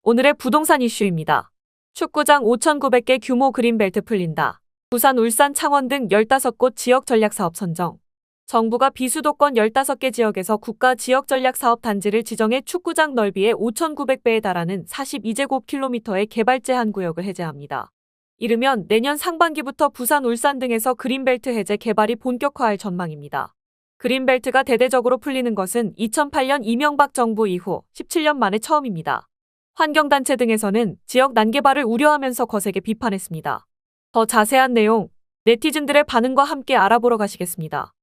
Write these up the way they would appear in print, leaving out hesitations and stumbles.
오늘의 부동산 이슈입니다. 축구장 5,900개 규모 그린벨트 풀린다. 부산, 울산, 창원 등 15곳 지역 전략사업 선정. 정부가 비수도권 15개 지역에서 국가 지역 전략사업 단지를 지정해 축구장 넓이의 5,900배에 달하는 42제곱킬로미터의 개발 제한 구역을 해제합니다. 이르면 내년 상반기부터 부산, 울산 등에서 그린벨트 해제 개발이 본격화할 전망입니다. 그린벨트가 대대적으로 풀리는 것은 2008년 이명박 정부 이후 17년 만에 처음입니다. 환경단체 등에서는 지역 난개발을 우려하면서 거세게 비판했습니다. 더 자세한 내용, 네티즌들의 반응과 함께 알아보러 가시겠습니다.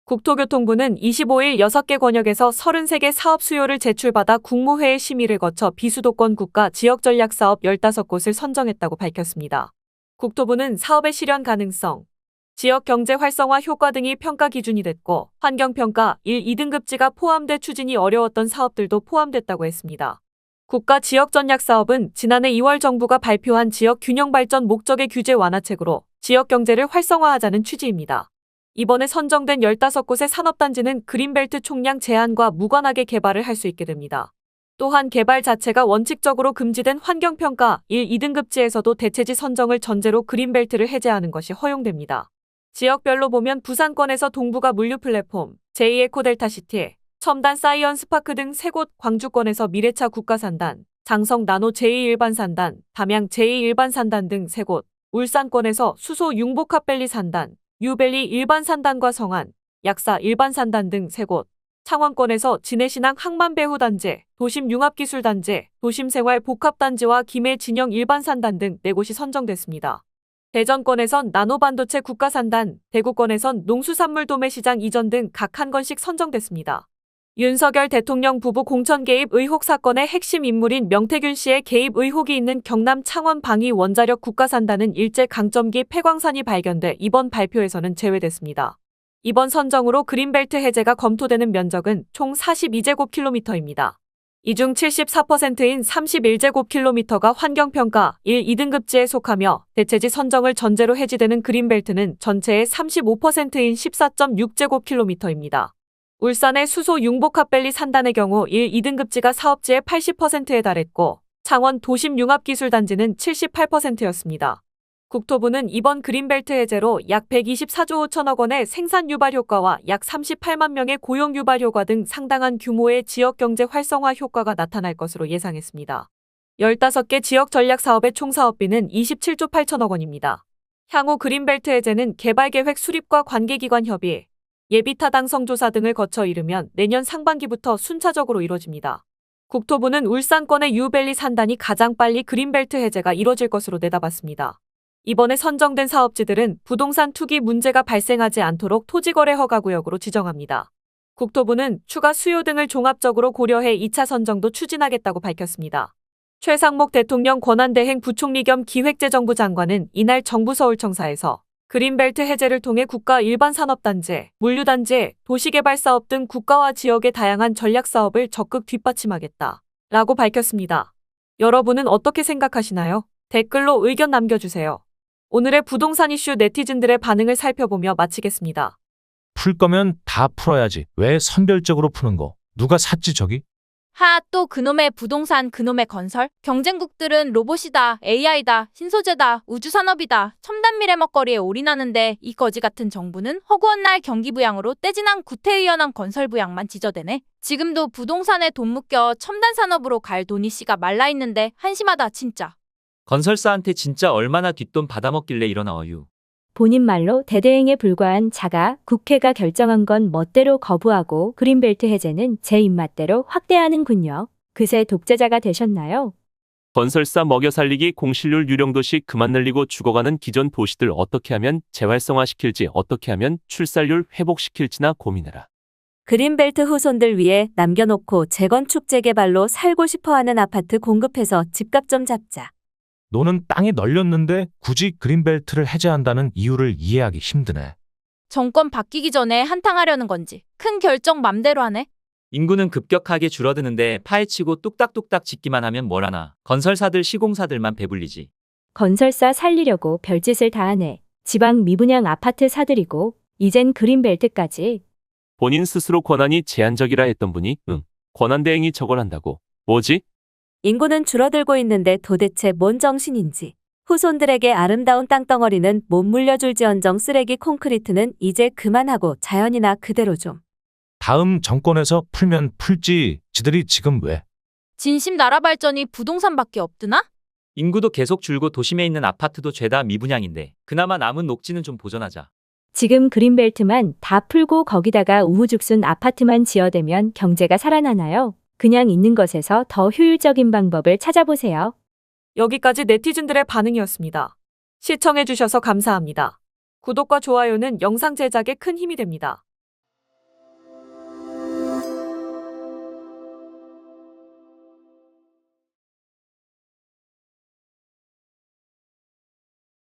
국토교통부는 25일 6개 권역에서 33개 사업 수요를 제출받아 국무회의 심의를 거쳐 비수도권 국가 지역전략사업 15곳을 선정했다고 밝혔습니다. 국토부는 사업의 실현 가능성, 지역 경제 활성화 효과 등이 평가 기준이 됐고 환경평가 1, 2등급지가 포함돼 추진이 어려웠던 사업들도 포함됐다고 했습니다. 국가 지역전략사업은 지난해 2월 정부가 발표한 지역 균형 발전 목적의 규제 완화책으로 지역 경제를 활성화하자는 취지입니다. 이번에 선정된 15곳의 산업단지는 그린벨트 총량 제한과 무관하게 개발을 할 수 있게 됩니다. 또한 개발 자체가 원칙적으로 금지된 환경평가 1, 2등급지에서도 대체지 선정을 전제로 그린벨트를 해제하는 것이 허용됩니다. 지역별로 보면 부산권에서 동부가 물류 플랫폼, 제2에코델타시티, 첨단 사이언스파크 등 3곳, 광주권에서 미래차 국가산단, 장성 나노 제2일반산단, 담양 제2일반산단 등 3곳, 울산권에서 수소 융복합밸리 산단, 유밸리 일반산단과 성안, 약사 일반산단 등 3곳, 창원권에서 진해신항 항만배후단지, 도심융합기술단지, 도심생활복합단지와 김해 진영 일반산단 등 4곳이 선정됐습니다. 대전권에선 나노반도체 국가산단, 대구권에선 농수산물 도매시장 이전 등 각 한 건씩 선정됐습니다. 윤석열 대통령 부부 공천 개입 의혹 사건의 핵심 인물인 명태균 씨의 개입 의혹이 있는 경남 창원 방위 원자력 국가산단은 일제 강점기 폐광산이 발견돼 이번 발표에서는 제외됐습니다. 이번 선정으로 그린벨트 해제가 검토되는 면적은 총 42제곱킬로미터입니다. 이 중 74%인 31제곱킬로미터가 환경평가 1, 2등급지에 속하며 대체지 선정을 전제로 해지되는 그린벨트는 전체의 35%인 14.6제곱킬로미터입니다. 울산의 수소 융복합밸리 산단의 경우 1, 2등급지가 사업지의 80%에 달했고 창원 도심융합기술단지는 78%였습니다. 국토부는 이번 그린벨트 해제로 약 124조 5천억 원의 생산 유발 효과와 약 38만 명의 고용 유발 효과 등 상당한 규모의 지역경제 활성화 효과가 나타날 것으로 예상했습니다. 15개 지역 전략 사업의 총 사업비는 27조 8천억 원입니다. 향후 그린벨트 해제는 개발계획 수립과 관계기관 협의, 예비타당성 조사 등을 거쳐 이르면 내년 상반기부터 순차적으로 이뤄집니다. 국토부는 울산권의 유밸리 산단이 가장 빨리 그린벨트 해제가 이뤄질 것으로 내다봤습니다. 이번에 선정된 사업지들은 부동산 투기 문제가 발생하지 않도록 토지거래 허가구역으로 지정합니다. 국토부는 추가 수요 등을 종합적으로 고려해 2차 선정도 추진하겠다고 밝혔습니다. 최상목 대통령 권한대행 부총리 겸 기획재정부 장관은 이날 정부 서울청사에서 그린벨트 해제를 통해 국가 일반산업단지, 물류단지, 도시개발사업 등 국가와 지역의 다양한 전략사업을 적극 뒷받침하겠다 라고 밝혔습니다. 여러분은 어떻게 생각하시나요? 댓글로 의견 남겨주세요. 오늘의 부동산 이슈 네티즌들의 반응을 살펴보며 마치겠습니다. 풀 거면 다 풀어야지. 왜 선별적으로 푸는 거? 누가 샀지 저기? 또 그놈의 부동산 그놈의 건설? 경쟁국들은 로봇이다, AI다, 신소재다, 우주산업이다, 첨단 미래 먹거리에 올인하는데 이 거지 같은 정부는 허구한 날 경기부양으로 떼진한 구태의연한 건설부양만 지저대네. 지금도 부동산에 돈 묶여 첨단 산업으로 갈 돈이 씨가 말라있는데 한심하다 진짜. 건설사한테 진짜 얼마나 뒷돈 받아먹길래 이러나 어유. 본인 말로 대대행에 불과한 자가 국회가 결정한 건 멋대로 거부하고 그린벨트 해제는 제 입맛대로 확대하는군요. 그새 독재자가 되셨나요? 건설사 먹여 살리기 공실률 유령도시 그만 늘리고 죽어가는 기존 도시들 어떻게 하면 재활성화시킬지 어떻게 하면 출산율 회복시킬지나 고민해라. 그린벨트 후손들 위해 남겨놓고 재건축 재개발로 살고 싶어하는 아파트 공급해서 집값 좀 잡자. 노는 땅이 널렸는데 굳이 그린벨트를 해제한다는 이유를 이해하기 힘드네. 정권 바뀌기 전에 한탕하려는 건지 큰 결정 맘대로 하네. 인구는 급격하게 줄어드는데 파헤치고 뚝딱뚝딱 짓기만 하면 뭘 하나. 건설사들 시공사들만 배불리지. 건설사 살리려고 별짓을 다 하네. 지방 미분양 아파트 사들이고 이젠 그린벨트까지. 본인 스스로 권한이 제한적이라 했던 분이 권한 대행이 저걸 한다고. 뭐지? 인구는 줄어들고 있는데 도대체 뭔 정신인지. 후손들에게 아름다운 땅덩어리는 못 물려줄지언정 쓰레기 콘크리트는 이제 그만하고 자연이나 그대로 좀. 다음 정권에서 풀면 풀지 지들이 지금 왜? 진심 나라 발전이 부동산밖에 없드나? 인구도 계속 줄고 도심에 있는 아파트도 죄다 미분양인데 그나마 남은 녹지는 좀 보존하자. 지금 그린벨트만 다 풀고 거기다가 우후죽순 아파트만 지어대면 경제가 살아나나요? 그냥 있는 것에서 더 효율적인 방법을 찾아보세요. 여기까지 네티즌들의 반응이었습니다. 시청해주셔서 감사합니다. 구독과 좋아요는 영상 제작에 큰 힘이 됩니다.